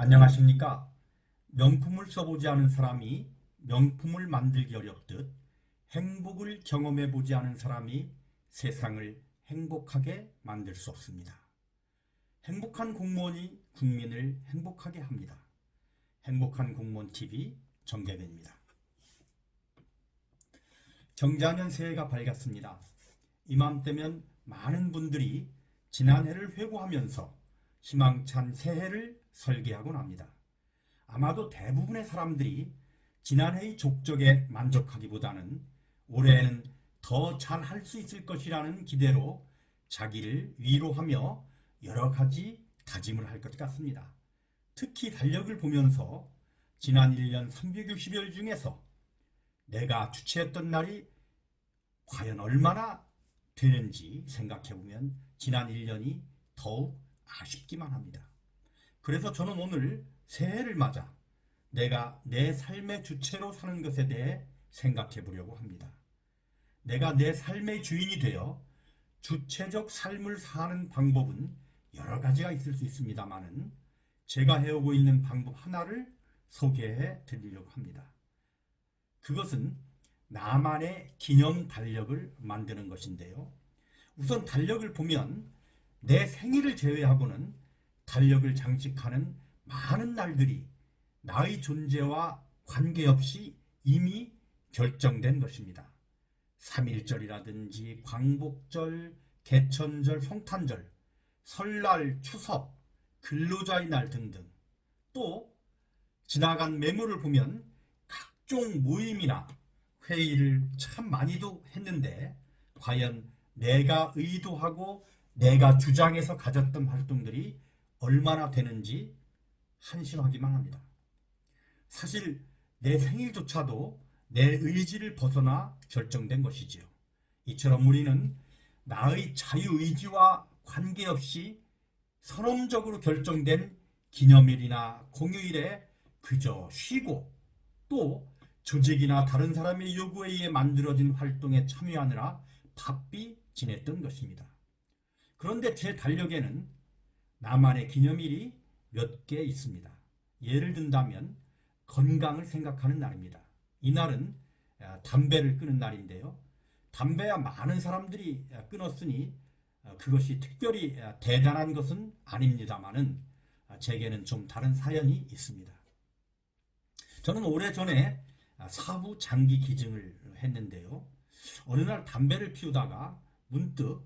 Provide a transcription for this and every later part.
안녕하십니까? 명품을 써보지 않은 사람이 명품을 만들기 어렵듯 행복을 경험해보지 않은 사람이 세상을 행복하게 만들 수 없습니다. 행복한 공무원이 국민을 행복하게 합니다. 행복한 공무원 TV 정계배입니다. 경자년 새해가 밝았습니다. 이맘때면 많은 분들이 지난해를 회고하면서 희망찬 새해를 설계하곤 합니다. 아마도 대부분의 사람들이 지난해의 족적에 만족하기보다는 올해에는 더 잘할 수 있을 것이라는 기대로 자기를 위로하며 여러 가지 다짐을 할 것 같습니다. 특히 달력을 보면서 지난 1년 360일 중에서 내가 주최했던 날이 과연 얼마나 되는지 생각해보면 지난 1년이 더욱 아쉽기만 합니다. 그래서 저는 오늘 새해를 맞아 내가 내 삶의 주체로 사는 것에 대해 생각해 보려고 합니다. 내가 내 삶의 주인이 되어 주체적 삶을 사는 방법은 여러 가지가 있을 수 있습니다만은 제가 해오고 있는 방법 하나를 소개해 드리려고 합니다. 그것은 나만의 기념 달력을 만드는 것인데요. 우선 달력을 보면 내 생일을 제외하고는 달력을 장식하는 많은 날들이 나의 존재와 관계없이 이미 결정된 것입니다. 3.1절이라든지 광복절, 개천절, 성탄절, 설날, 추석, 근로자의 날 등등 또 지나간 메모를 보면 각종 모임이나 회의를 참 많이도 했는데 과연 내가 의도하고 내가 주장해서 가졌던 활동들이 얼마나 되는지 한심하기만 합니다. 사실 내 생일조차도 내 의지를 벗어나 결정된 것이지요. 이처럼 우리는 나의 자유의지와 관계없이 선언적으로 결정된 기념일이나 공휴일에 그저 쉬고 또 조직이나 다른 사람의 요구에 의해 만들어진 활동에 참여하느라 바삐 지냈던 것입니다. 그런데 제 달력에는 나만의 기념일이 몇 개 있습니다. 예를 든다면 건강을 생각하는 날입니다. 이날은 담배를 끊은 날인데요. 담배야 많은 사람들이 끊었으니 그것이 특별히 대단한 것은 아닙니다만은 제게는 좀 다른 사연이 있습니다. 저는 오래전에 사후 장기 기증을 했는데요. 어느 날 담배를 피우다가 문득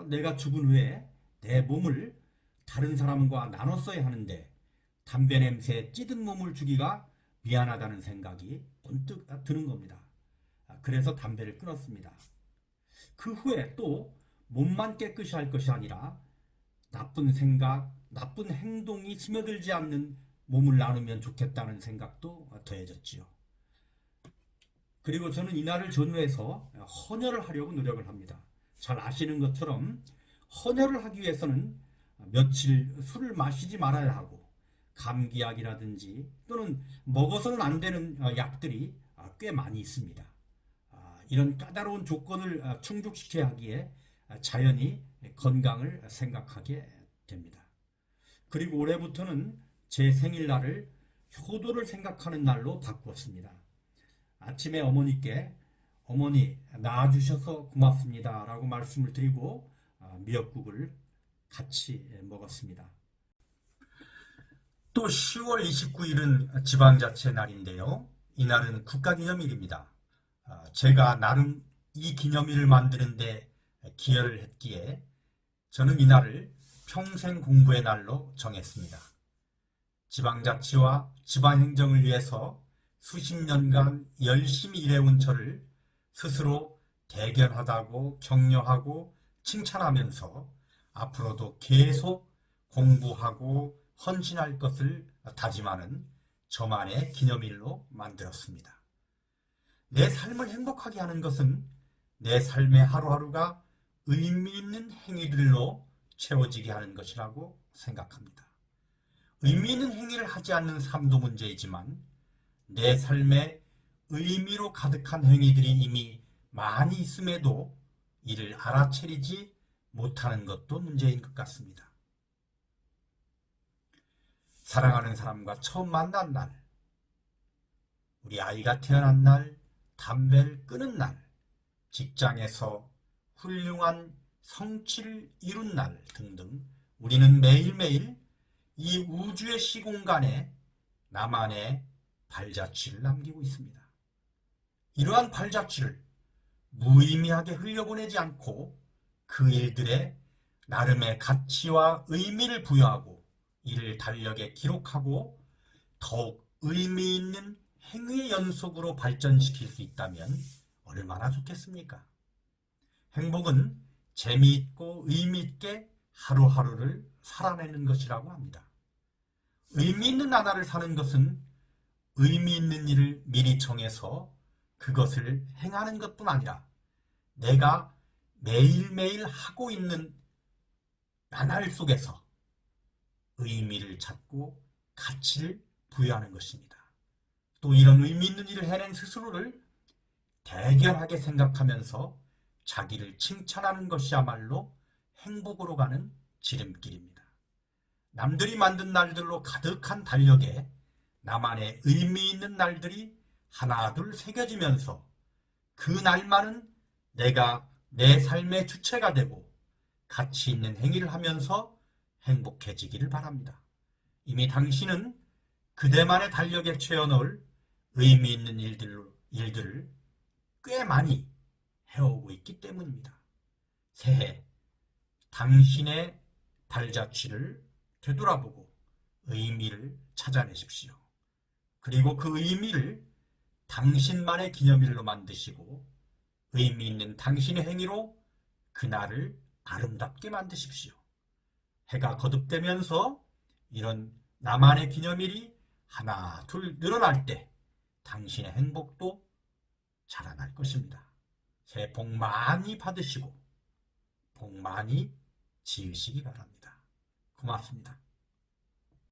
내가 죽은 후에 내 몸을 다른 사람과 나눠 써야 하는데 담배 냄새에 찌든 몸을 주기가 미안하다는 생각이 번뜩 드는 겁니다. 그래서 담배를 끊었습니다. 그 후에 또 몸만 깨끗이 할 것이 아니라 나쁜 생각, 나쁜 행동이 스며들지 않는 몸을 나누면 좋겠다는 생각도 더해졌지요. 그리고 저는 이날을 전후해서 헌혈을 하려고 노력을 합니다. 잘 아시는 것처럼 헌혈을 하기 위해서는 며칠 술을 마시지 말아야 하고 감기약이라든지 또는 먹어서는 안 되는 약들이 꽤 많이 있습니다. 이런 까다로운 조건을 충족시켜야 하기에 자연히 건강을 생각하게 됩니다. 그리고 올해부터는 제 생일날을 효도를 생각하는 날로 바꾸었습니다. 아침에 어머니께 어머니 낳아주셔서 고맙습니다 라고 말씀을 드리고 미역국을 같이 먹었습니다. 또 10월 29일은 지방자치 날인데요. 이날은 국가기념일입니다. 제가 나름 이 기념일을 만드는데 기여를 했기에 저는 이날을 평생 공부의 날로 정했습니다. 지방자치와 지방행정을 위해서 수십 년간 열심히 일해온 저를 스스로 대견하다고 격려하고 칭찬하면서 앞으로도 계속 공부하고 헌신할 것을 다짐하는 저만의 기념일로 만들었습니다. 내 삶을 행복하게 하는 것은 내 삶의 하루하루가 의미 있는 행위들로 채워지게 하는 것이라고 생각합니다. 의미 있는 행위를 하지 않는 삶도 문제이지만 내 삶에 의미로 가득한 행위들이 이미 많이 있음에도 이를 알아채리지 못하는 것도 문제인 것 같습니다. 사랑하는 사람과 처음 만난 날, 우리 아이가 태어난 날, 담배를 끊은 날, 직장에서 훌륭한 성취를 이룬 날 등등 우리는 매일매일 이 우주의 시공간에 나만의 발자취를 남기고 있습니다. 이러한 발자취를 무의미하게 흘려보내지 않고 그 일들에 나름의 가치와 의미를 부여하고 이를 달력에 기록하고 더욱 의미 있는 행위의 연속으로 발전시킬 수 있다면 얼마나 좋겠습니까? 행복은 재미있고 의미있게 하루하루를 살아내는 것이라고 합니다. 의미 있는 하나를 사는 것은 의미 있는 일을 미리 정해서 그것을 행하는 것뿐 아니라 내가 매일매일 하고 있는 나날 속에서 의미를 찾고 가치를 부여하는 것입니다. 또 이런 의미 있는 일을 해낸 스스로를 대견하게 생각하면서 자기를 칭찬하는 것이야말로 행복으로 가는 지름길입니다. 남들이 만든 날들로 가득한 달력에 나만의 의미 있는 날들이 하나둘 새겨지면서 그 날만은 내가 내 삶의 주체가 되고 가치 있는 행위를 하면서 행복해지기를 바랍니다. 이미 당신은 그대만의 달력에 채워넣을 의미 있는 일들을 꽤 많이 해오고 있기 때문입니다. 새해 당신의 발자취를 되돌아보고 의미를 찾아내십시오. 그리고 그 의미를 당신만의 기념일로 만드시고 의미 있는 당신의 행위로 그날을 아름답게 만드십시오. 해가 거듭되면서 이런 나만의 기념일이 하나 둘 늘어날 때 당신의 행복도 자라날 것입니다. 새해 복 많이 받으시고 복 많이 지으시기 바랍니다. 고맙습니다.